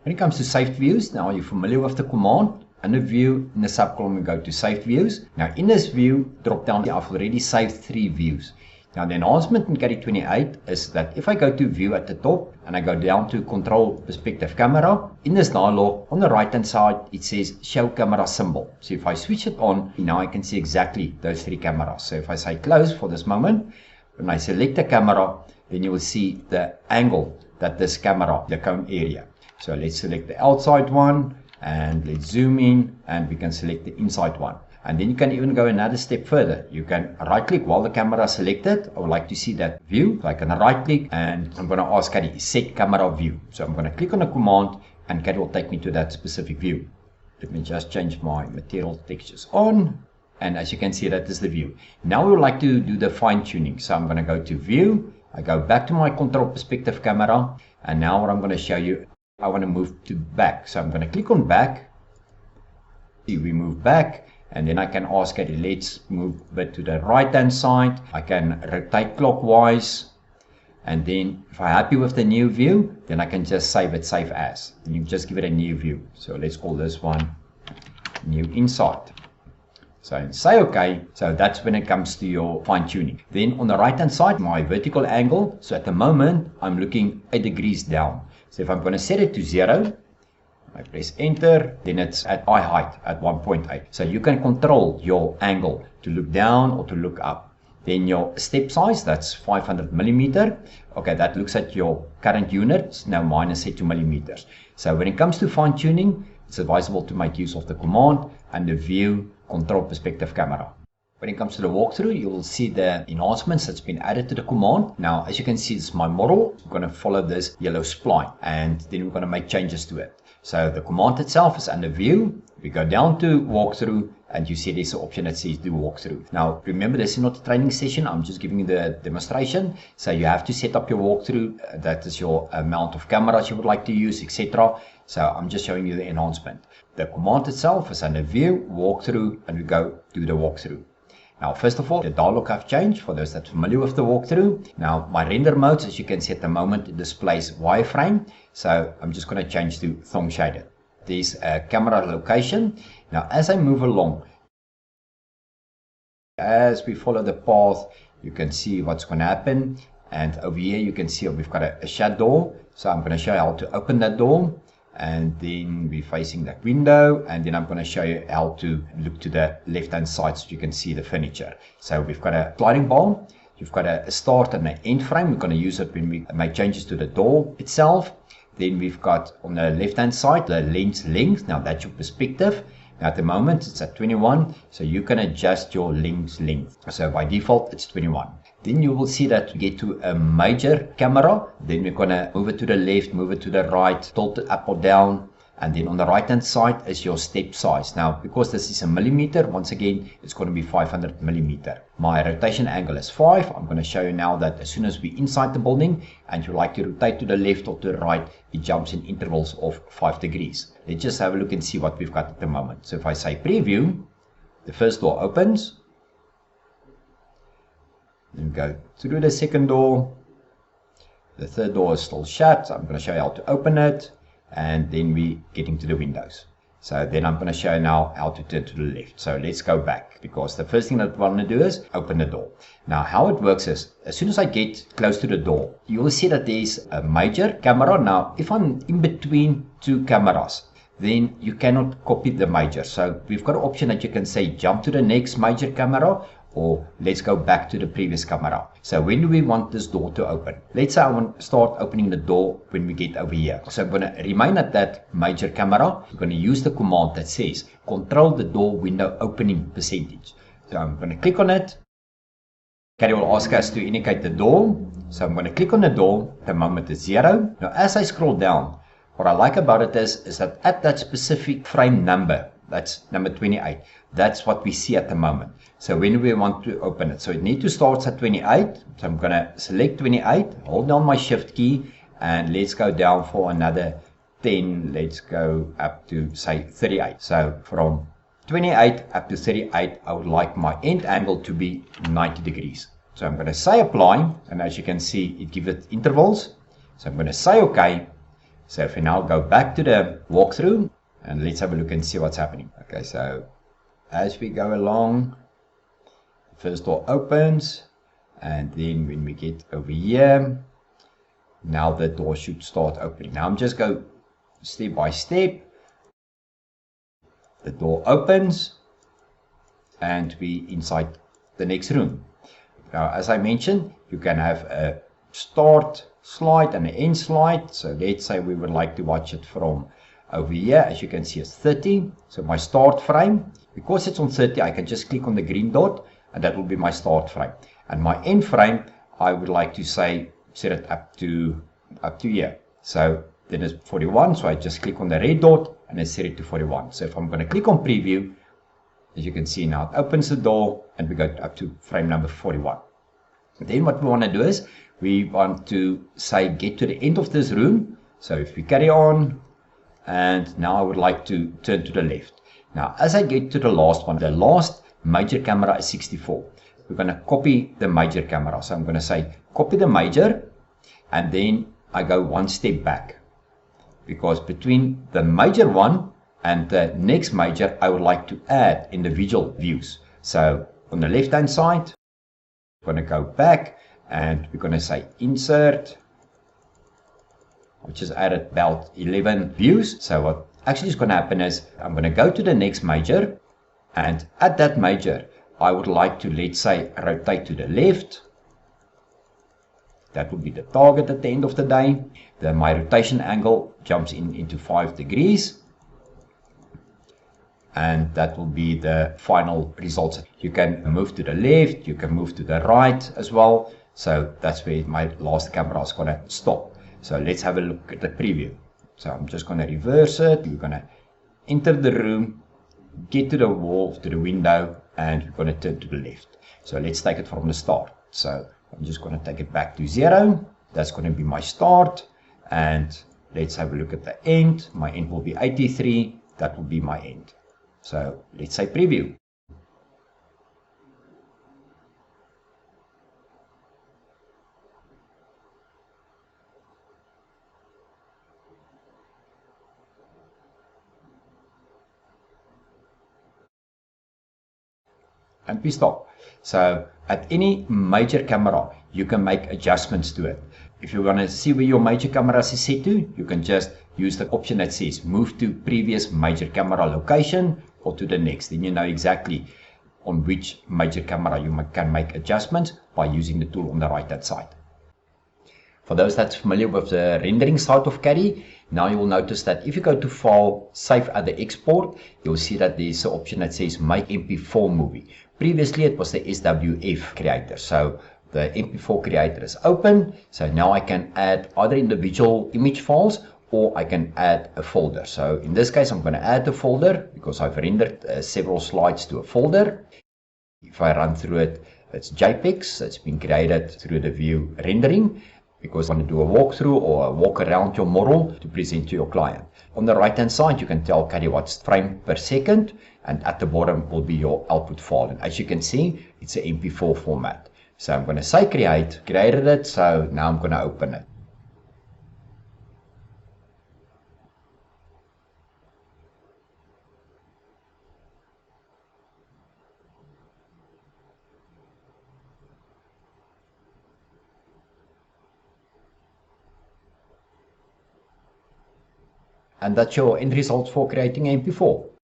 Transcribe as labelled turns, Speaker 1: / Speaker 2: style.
Speaker 1: When it comes to saved views, now you're familiar with the command. Under view, in the subcolumn, we go to saved views. Now in this view drop down, I've already saved 3 views. Now the enhancement in Caddie 28 is that if I go to view at the top and I go down to control perspective camera, in this dialog on the right hand side it says show camera symbol. So if I switch it on, now I can see exactly those 3 cameras. So if I say close for this moment, when I select the camera, then you will see the angle that this camera, the cone area. So let's select the outside one and let's zoom in and we can select the inside one. And then you can even go another step further. You can right click while the camera is selected. I would like to see that view. So I can right click and I'm going to ask Caddie, set camera view. So I'm going to click on the command and Caddie will take me to that specific view. Let me just change my material textures on. And as you can see, that is the view. Now we would like to do the fine tuning. So I'm going to go to view. I go back to my control perspective camera. And now what I'm going to show you, I want to move to back. So I'm going to click on back. See, we move back. And then I can ask it, let's move a bit to the right hand side. I can rotate clockwise. And then if I'm happy with the new view, then I can just save it, save as. And you just give it a new view. So let's call this one new inside. So say OK. So that's when it comes to your fine tuning. Then on the right hand side, my vertical angle. So at the moment, I'm looking 8 degrees down. So if I'm going to set it to 0, I press enter, then it's at eye height at 1.8. So you can control your angle to look down or to look up. Then your step size, that's 500 millimeter. Okay, that looks at your current units. Now mine is set to millimeters. So when it comes to fine tuning, it's advisable to make use of the command and the view control perspective camera. When it comes to the walkthrough, you will see the enhancements that's been added to the command. Now, as you can see, it's my model. I'm going to follow this yellow spline and then we're going to make changes to it. So the command itself is under view. We go down to walkthrough and you see there's an option that says do walkthrough. Now remember, this is not a training session. I'm just giving you the demonstration. So you have to set up your walkthrough. That is your amount of cameras you would like to use, etc. So I'm just showing you the enhancement. The command itself is under view, walkthrough, and we go do the walkthrough. Now, first of all, the dialog have changed for those that are familiar with the walkthrough. Now, my render modes, as you can see at the moment, it displays wireframe. So I'm just going to change to thumb shaded. There's a camera location. Now, as I move along, as we follow the path, you can see what's going to happen. And over here, you can see we've got a shut door. So I'm going to show you how to open that door. And then we're facing that window, and then I'm going to show you how to look to the left hand side so you can see the furniture. So we've got a sliding bar, you've got a start and an end frame. We're going to use it when we make changes to the door itself. Then we've got on the left hand side the lens length. Now that's your perspective. Now at the moment it's at 21, so you can adjust your lens length. So by default it's 21. Then you will see that we get to a major camera. Then we're going to move it to the left, move it to the right, tilt it up or down. And then on the right hand side is your step size. Now, because this is a millimeter, once again, it's going to be 500 millimeter. My rotation angle is 5. I'm going to show you now that as soon as we're inside the building and you like to rotate to the left or to the right, it jumps in intervals of 5 degrees. Let's just have a look and see what we've got at the moment. So if I say preview, the first door opens. Then go through the second door. The third door is still shut. So I'm going to show you how to open it. And then we get into the windows. So then I'm going to show you now how to turn to the left. So let's go back, because the first thing that I want to do is open the door. Now how it works is, as soon as I get close to the door, you will see that there's a major camera. Now if I'm in between two cameras, then you cannot copy the major. So we've got an option that you can say jump to the next major camera, or let's go back to the previous camera. So when do we want this door to open? Let's say I want to start opening the door when we get over here. So I'm going to remain at that major camera. We're going to use the command that says control the door window opening percentage. So I'm going to click on it. Caddie will ask us to indicate the door. So I'm going to click on the door. At the moment it's 0. Now as I scroll down, what I like about it is that at that specific frame number, that's number 28, that's what we see at the moment. So when we want to open it, so it needs to start at 28. So I'm going to select 28, hold down my shift key, and let's go down for another 10. Let's go up to say 38. So from 28 up to 38, I would like my end angle to be 90 degrees. So I'm going to say apply, and as you can see, it gives it intervals. So I'm going to say OK. So if we now go back to the walkthrough, and let's have a look and see what's happening. Okay, so as we go along, the first door opens, and then when we get over here, now the door should start opening. Now I'm just go step by step. The door opens, and we inside the next room. Now, as I mentioned, you can have a start slide and an end slide. So let's say we would like to watch it from over here. As you can see, it's 30. So my start frame, because it's on 30, I can just click on the green dot, and that will be my start frame. And my end frame, I would like to say set it up to here. So then it's 41. So I just click on the red dot and I set it to 41. So if I'm going to click on preview, as you can see now, it opens the door and we go up to frame number 41. Then what we want to do is we want to say get to the end of this room. So if we carry on, and now I would like to turn to the left. Now as I get to the last one, the last major camera is 64. We're going to copy the major camera. So I'm going to say copy the major, and then I go one step back, because between the major one and the next major, I would like to add individual views. So on the left hand side, we're going to go back and we're going to say insert, which is added about 11 views. So what actually is going to happen is I'm going to go to the next major, and at that major, I would like to, let's say, rotate to the left. That would be the target at the end of the day. Then my rotation angle jumps into 5 degrees. And that will be the final results. You can move to the left, you can move to the right as well. So that's where my last camera is going to stop. So let's have a look at the preview. So I'm just going to reverse it. We're going to enter the room, get to the wall, to the window, and we're going to turn to the left. So let's take it from the start. So I'm just going to take it back to 0. That's going to be my start. And let's have a look at the end. My end will be 83. That will be my end. So let's say preview. And we stop. So at any major camera, you can make adjustments to it. If you want to see where your major camera is set to, you can just use the option that says move to previous major camera location or to the next. Then you know exactly on which major camera you can make adjustments by using the tool on the right hand side. For those that's familiar with the rendering side of Caddie, now you will notice that if you go to File, Save Other Export, you'll see that there's an option that says Make MP4 Movie. Previously it was the SWF creator, so the MP4 creator is open. So now I can add either individual image files or I can add a folder. So in this case I'm going to add a folder because I've rendered several slides to a folder. If I run through it, it's JPEGs that's been created through the view rendering, because I want to do a walkthrough or a walk around your model to present to your client. On the right hand side, you can tell Caddie what's frame per second, and at the bottom will be your output file. And as you can see, it's an MP4 format. So I'm going to say created it, so now I'm going to open it. And that's your end result for creating MP4.